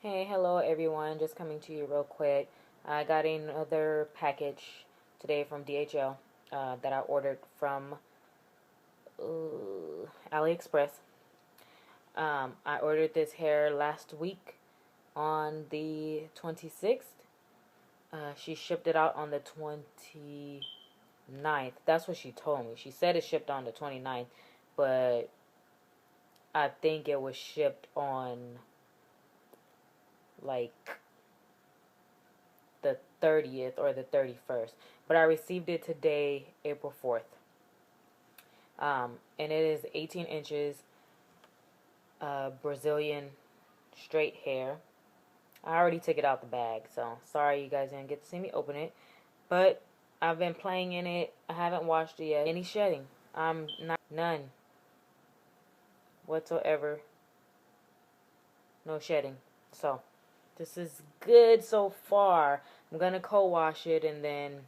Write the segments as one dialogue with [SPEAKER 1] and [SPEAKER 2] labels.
[SPEAKER 1] Hey, hello everyone. Just coming to you real quick. I got another package today from DHL that I ordered from Aliexpress. I ordered this hair last week on the 26th. She shipped it out on the 29th. That's what she told me. She said it shipped on the 29th, but I think it was shipped on like the 30th or the 31st. But I received it today, April 4th. And it is 18 inches Brazilian straight hair. I already took it out the bag, so sorry you guys didn't get to see me open it. But I've been playing in it. I haven't washed it yet. Any shedding? None whatsoever. No shedding. So this is good so far. I'm gonna co-wash it and then,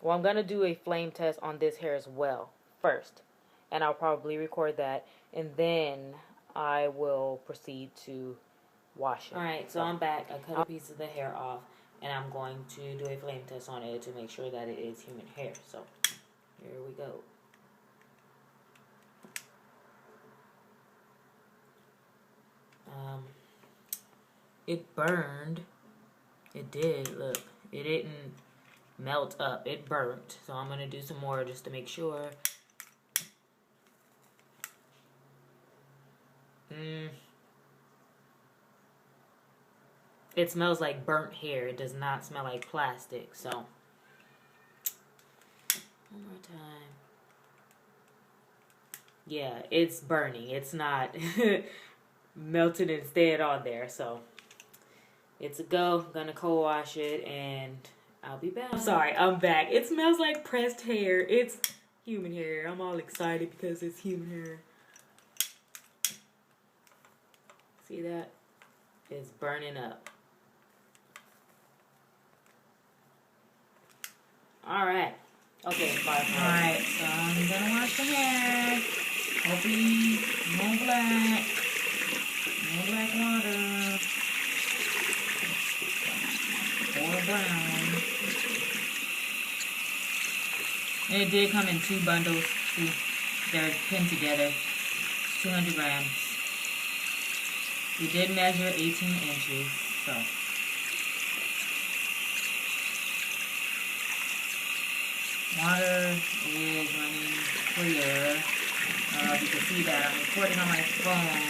[SPEAKER 1] well, I'm gonna do a flame test on this hair as well first, and I'll probably record that, and then I will proceed to wash it. Alright, so I'm back. I cut a piece of the hair off, and I'm going to do a flame test on it to make sure that it is human hair. So here we go. It burned. It did. Look, it didn't melt up. It burnt. So I'm gonna do some more just to make sure. It smells like burnt hair. It does not smell like plastic. So one more time. Yeah, it's burning. It's not melting and staying on there. So it's a go. I'm gonna co-wash it and I'll be back. I'm sorry, I'm back. It smells like pressed hair. It's human hair. I'm all excited because it's human hair. See that? It's burning up. Alright. Okay, bye. Alright, so I'm gonna wash the hair. Hopefully, no black. No black water. Or brown. And it did come in 2 bundles. See, they're pinned together. 200 grams. We did measure 18 inches, so. Water is running clear. You can see that I'm recording on my phone,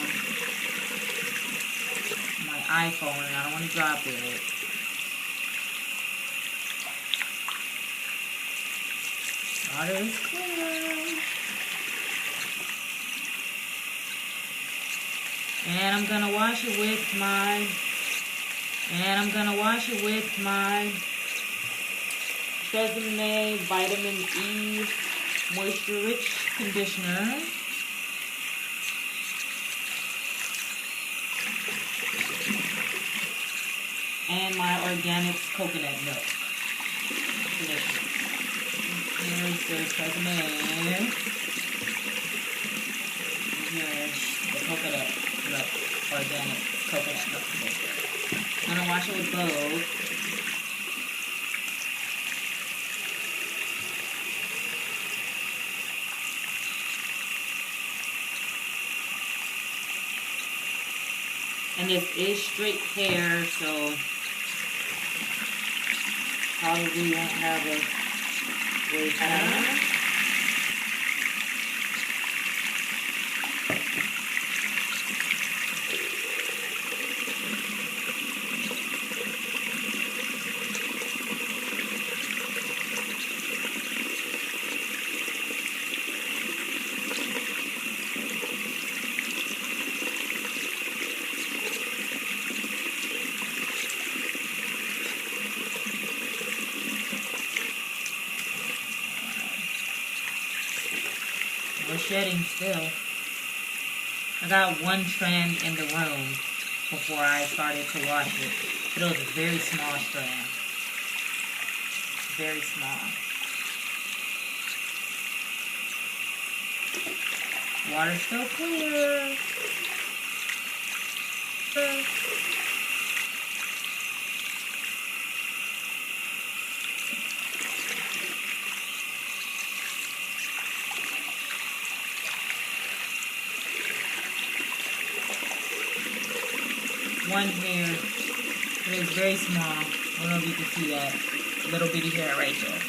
[SPEAKER 1] my iPhone, and I don't want to drop it. Water is clear. And I'm gonna wash it with my Str8 Vitamin E Moisture Rich Conditioner. And my organic coconut milk. Here's the Str8. Here's the coconut milk, organic coconut milk. I'm gonna wash it with both. And this is straight hair, so probably won't have a wave pattern. We're shedding still. I got one strand in the room before I started to wash it. But it was a very small strand. Very small. Water's still clear. one hair, and it's very small. I don't know if you can see that little bitty hair right there.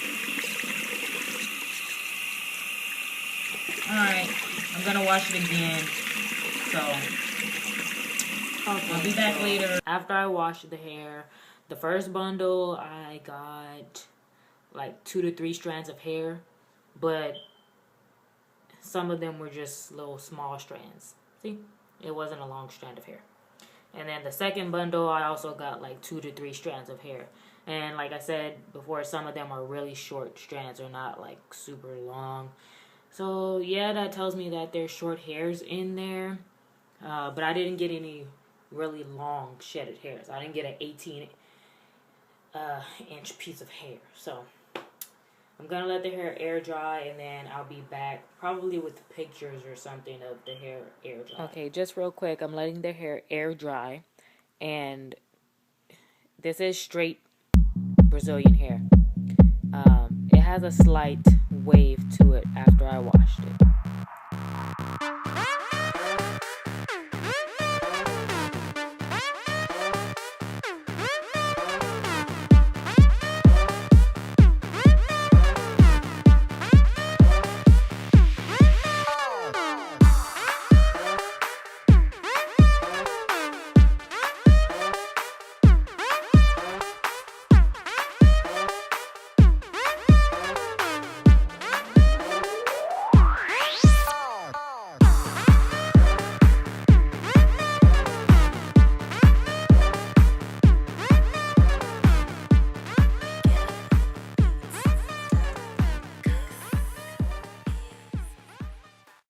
[SPEAKER 1] Alright, I'm gonna wash it again. So, okay, I'll be back later. After I wash the hair, the first bundle, I got like 2 to 3 strands of hair, but some of them were just little small strands. See? It wasn't a long strand of hair. And then the second bundle, I also got like 2 to 3 strands of hair. And like I said before, some of them are really short strands. They're not like super long. So yeah, that tells me that there's short hairs in there. But I didn't get any really long shedded hairs. I didn't get an 18-inch piece of hair. So I'm gonna let the hair air dry, and then I'll be back probably with pictures or something of the hair air dry. Okay, just real quick, I'm letting the hair air dry, and this is straight Brazilian hair. It has a slight wave to it after I washed it.